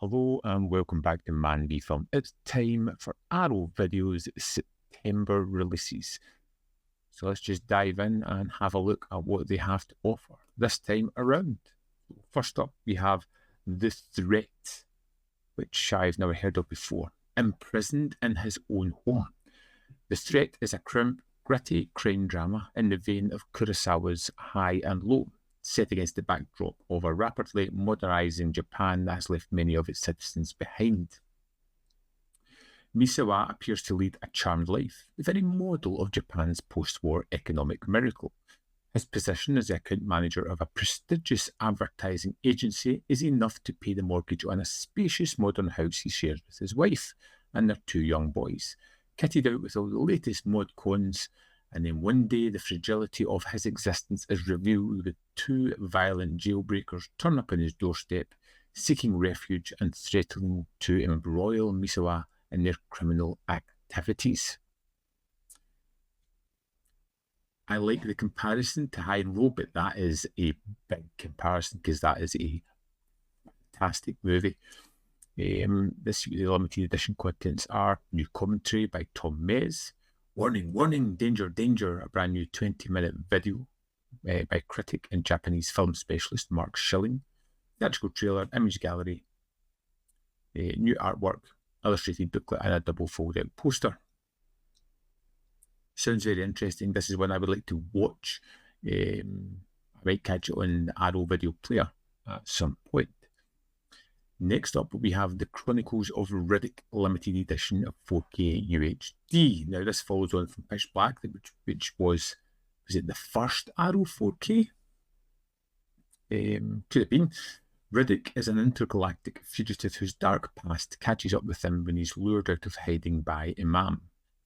Hello and welcome back to ManVFilm. It's time for Arrow Video's September releases. So let's just dive in and have a look at what they have to offer this time around. First up, we have The Threat, which I've never heard of before. Imprisoned in his own home. The Threat is a gritty crime drama in the vein of Kurosawa's High and Low, set against the backdrop of a rapidly modernising Japan that has left many of its citizens behind. Misawa appears to lead a charmed life, the very model of Japan's post-war economic miracle. His position as the account manager of a prestigious advertising agency is enough to pay the mortgage on a spacious modern house he shares with his wife and their two young boys, kitted out with all the latest mod cons. And then one day, the fragility of his existence is revealed when two violent jailbreakers turn up on his doorstep, seeking refuge and threatening to embroil Misawa in their criminal activities. I like the comparison to High and Low, but that is a big comparison because that is a fantastic movie. This week, the limited edition contents are new commentary by Tom Mez, Warning, warning, danger, danger, a brand new 20-minute video by critic and Japanese film specialist Mark Schilling, theatrical trailer, image gallery, new artwork, illustrated booklet and a double fold-out poster. Sounds very interesting. This is one I would like to watch. I might catch it on the Arrow video player at some point. Next up, we have the Chronicles of Ric limited edition of 4K UHD. Now, this follows on from Pitch Black, which was it the first Arrow 4K? Could have been. Riddick is an intergalactic fugitive whose dark past catches up with him when he's lured out of hiding by Imam,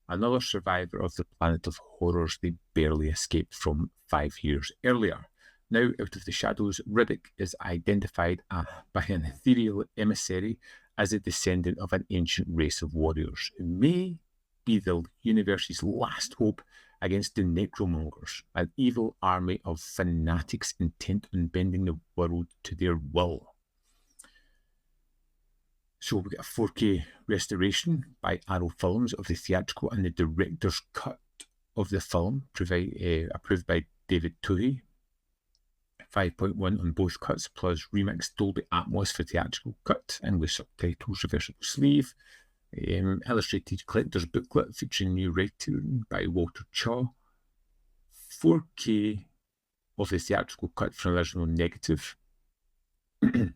another survivor of the planet of horrors they barely escaped from 5 years earlier. Now, out of the shadows, Riddick is identified by an ethereal emissary as a descendant of an ancient race of warriors who may be the universe's last hope against the Necromongers, an evil army of fanatics intent on bending the world to their will. So we get a 4K restoration by Arrow Films of the theatrical and the director's cut of the film, approved by David Toohey. 5.1 on both cuts, plus remixed Dolby Atmos for theatrical cut, English subtitles, reversible sleeve, illustrated collector's booklet featuring new writing by Walter Chaw, 4K of the theatrical cut from original negative. We've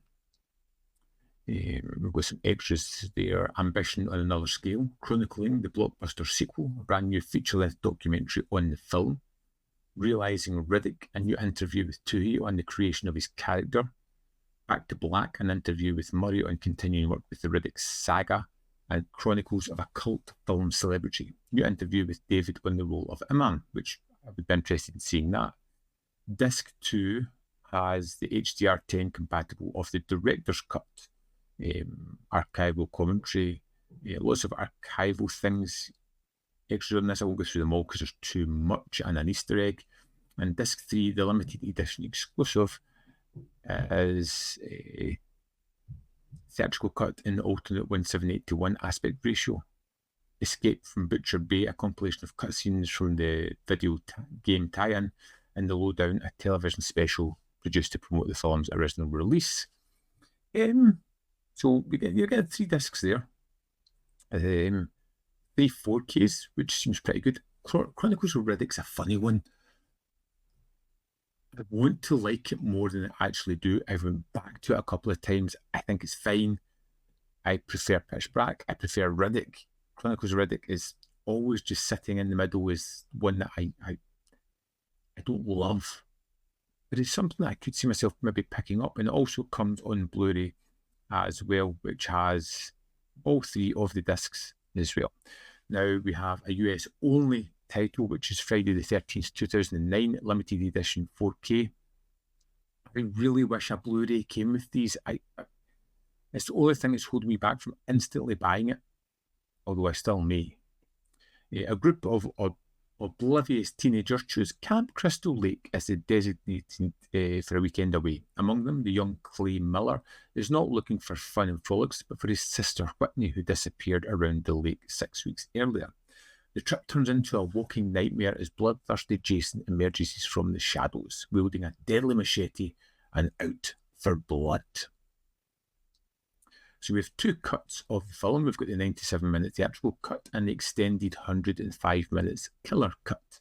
got some extras there. Ambition on Another Scale, chronicling the blockbuster sequel, a brand new feature-length documentary on the film. Realising Riddick, a new interview with Toohey on the creation of his character. Back to Black, an interview with Murray on continuing work with the Riddick saga. And Chronicles of a Cult Film Celebrity, new interview with David on the role of Imam, which I would be interested in seeing that. Disc 2 has the HDR10 compatible of the director's cut, archival commentary, lots of archival things extra on this. I won't go through them all because there's too much, and an Easter egg. And disc 3, the limited edition exclusive, is a theatrical cut in the alternate 1:7:8:1 aspect ratio. Escape from Butcher Bay, a compilation of cutscenes from the video game tie-in, and the Lowdown, a television special produced to promote the film's original release. So you get 3 discs there. 3 4Ks, which seems pretty good. Chronicles of Riddick's a funny one. I want to like it more than I actually do. I went back to it a couple of times. I think it's fine. I prefer Pitch Black. I prefer Riddick. Chronicles of Riddick is always just sitting in the middle, is one that I don't love. But it's something that I could see myself maybe picking up. And it also comes on Blu-ray as well, which has all 3 of the discs as well. Now we have a US only title, which is Friday the 13th, 2009, limited edition 4K. I really wish a Blu-ray came with these. It's the only thing that's holding me back from instantly buying it, although I still may. A group of Oblivious teenagers choose Camp Crystal Lake as the designated for a weekend away. Among them, the young Clay Miller is not looking for fun and frolics, but for his sister Whitney, who disappeared around the lake 6 weeks earlier. The trip turns into a walking nightmare as bloodthirsty Jason emerges from the shadows, wielding a deadly machete and out for blood. So we have two cuts of the film. We've got the 97-minute theatrical cut and the extended 105 minutes killer cut.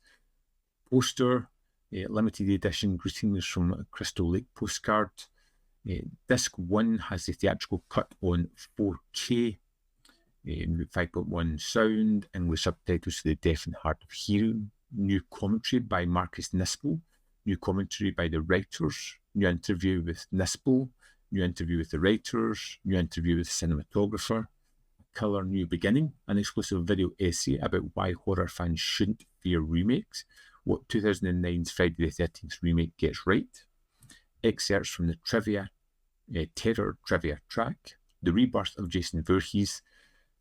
Poster, limited edition greetings from Crystal Lake postcard. Disc 1 has the theatrical cut on 4K. 5.1 sound, English subtitles for the deaf and hard of hearing, new commentary by Marcus Nispel, new commentary by the writers, new interview with Nispel, new interview with the writers, new interview with the cinematographer, Killer New Beginning, an exclusive video essay about why horror fans shouldn't fear remakes, what 2009's Friday the 13th remake gets right, excerpts from the terror trivia track, the rebirth of Jason Voorhees,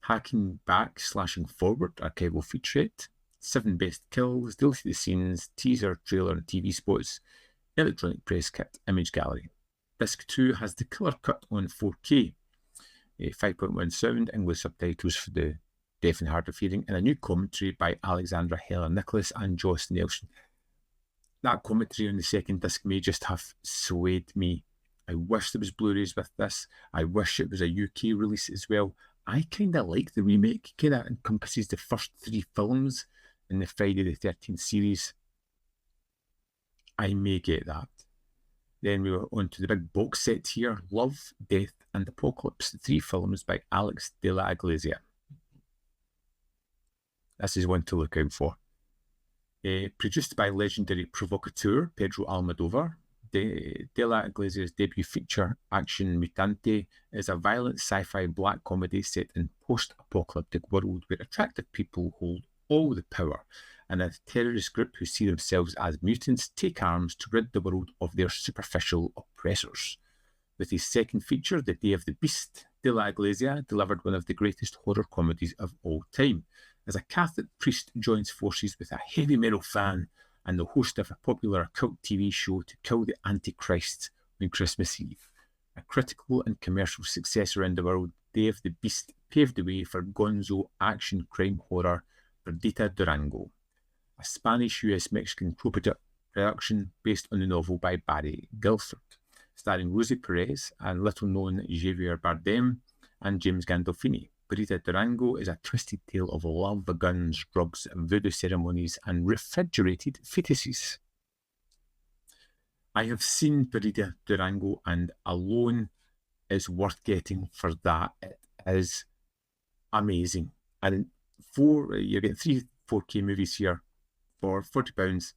hacking back, slashing forward, archival featurette, 7 best kills, deleted scenes, teaser, trailer and TV spots, electronic press kit, image gallery. Disc 2 has the killer cut on 4K, 5.1 sound, English subtitles for the deaf and hard of hearing, and a new commentary by Alexandra Helen Nicholas and Joss Nelson. That commentary on the second disc may just have swayed me. I wish there was Blu-rays with this. I wish it was a UK release as well. I kind of like the remake. Kind of encompasses the first 3 films in the Friday the 13th series. I may get that. Then we were on to the big box set here. Love, Death and Apocalypse, 3 films by Alex de la Iglesia. This is one to look out for. Produced by legendary provocateur Pedro Almodovar, De la Iglesia's debut feature, Action Mutante, is a violent sci-fi black comedy set in post-apocalyptic world where attractive people hold all the power, and a terrorist group who see themselves as mutants take arms to rid the world of their superficial oppressors. With his second feature, The Day of the Beast, De la Iglesia delivered one of the greatest horror comedies of all time, as a Catholic priest joins forces with a heavy metal fan and the host of a popular occult TV show to kill the Antichrist on Christmas Eve. A critical and commercial success around the world, Day of the Beast paved the way for gonzo action crime horror Perdita Durango, a Spanish-US-Mexican co-production based on the novel by Barry Guilford, starring Rosie Perez and little-known Javier Bardem and James Gandolfini. Perdita Durango is a twisted tale of love, guns, drugs, voodoo ceremonies, and refrigerated fetuses. I have seen Perdita Durango, and alone is worth getting for that. It is amazing. And you're getting 3 4K movies here for £40.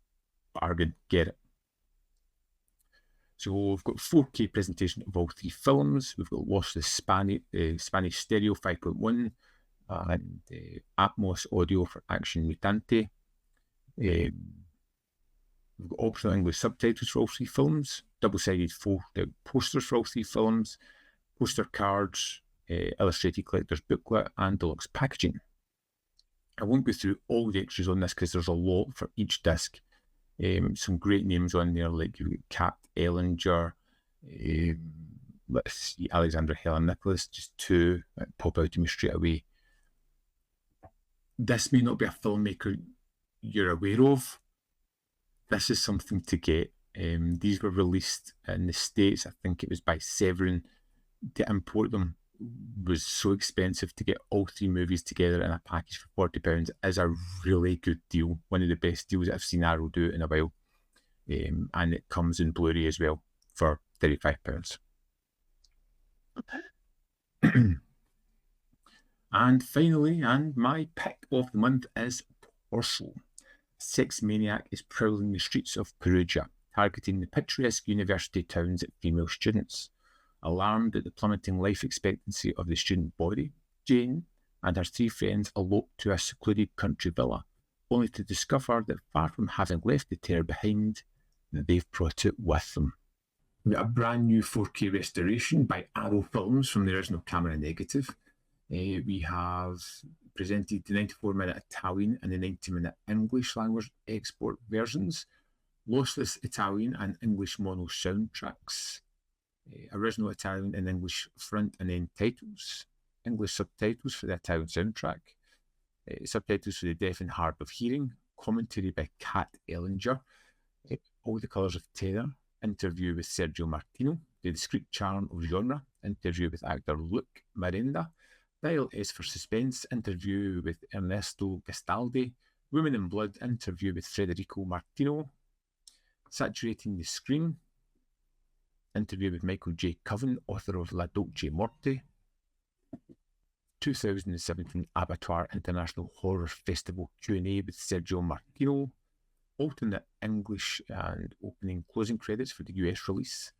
Bargain, get it. So we've got 4K presentation of all 3 films. We've got Lost the Spanish Stereo 5.1 and Atmos Audio for Action Mutante. We've got optional English subtitles for all 3 films, double-sided fold-out posters for all 3 films, poster cards, illustrated collector's booklet, and deluxe packaging. I won't go through all the extras on this because there's a lot for each disc. Some great names on there, like you've got Kat Ellinger, let's see, Alexandra Helen Nicholas, just 2 that pop out to me straight away. This may not be a filmmaker you're aware of. This is something to get. These were released in the States. I think it was by Severin. To import them was so expensive. To get all 3 movies together in a package for £40 is a really good deal. One of the best deals I've seen Arrow do in a while. And it comes in Blu-ray as well for £35. And finally, and my pick of the month is Torso. A sex maniac is prowling the streets of Perugia, targeting the picturesque university towns at female students. Alarmed at the plummeting life expectancy of the student body, Jane and her 3 friends elope to a secluded country villa, only to discover that far from having left the terror behind, they've brought it with them. We've got a brand new 4K restoration by Arrow Films from the original camera negative. We have presented the 94-minute Italian and the 90-minute English language export versions, lossless Italian and English mono soundtracks, original Italian and English front and end titles, English subtitles for the Italian soundtrack, subtitles for the deaf and hard of hearing, commentary by Kat Ellinger, All the Colours of Terror, interview with Sergio Martino, The Discreet Charm of Genre, interview with actor Luke Miranda, Dial S for Suspense, interview with Ernesto Gastaldi, Women in Blood, interview with Federico Martino, Saturating the Screen, interview with Michael J. Coven, author of La Dolce Morte, 2017 Abattoir International Horror Festival Q&A with Sergio Martino, alternate English and opening closing credits for the US release,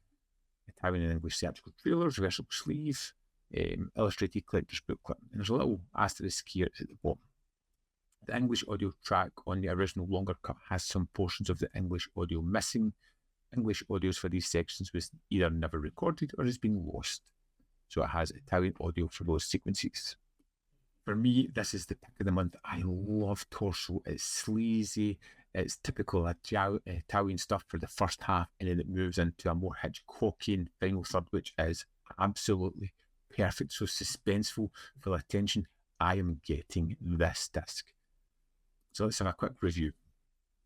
Italian and English theatrical trailers, reversible sleeve, illustrated collector's booklet, and there's a little asterisk here at the bottom. The English audio track on the original longer cut has some portions of the English audio missing. English audios for these sections was either never recorded or has been lost, so it has Italian audio for those sequences. For me, this is the pick of the month. I love Torso. It's sleazy. It's typical Italian stuff for the first half, and then it moves into a more Hitchcockian final third, which is absolutely perfect. So suspenseful, full of tension. I am getting this disc. So let's have a quick review.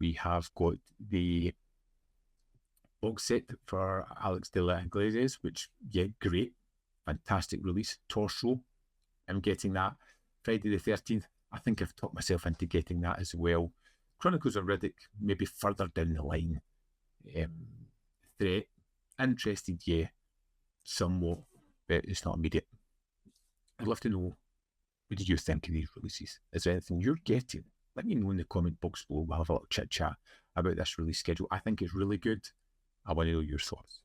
We have got the box set for Alex de la Iglesias, which, yeah, great. Fantastic release. Torso. I'm getting that. Friday the 13th. I think I've talked myself into getting that as well. Chronicles of Ric, maybe further down the line. Threat, interested, yeah, somewhat, but it's not immediate. I'd love to know, what do you think of these releases? Is there anything you're getting? Let me know in the comment box below. We'll have a little chit chat about this release schedule. I think it's really good. I want to know your thoughts.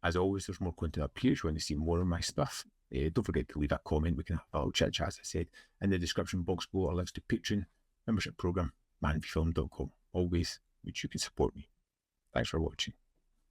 As always, there's more content up here if you want to see more of my stuff. Don't forget to leave a comment. We can have a little chit chat, as I said. In the description box below are links to Patreon, membership program, ManVFilm.com. Always, which you can support me. Thanks for watching.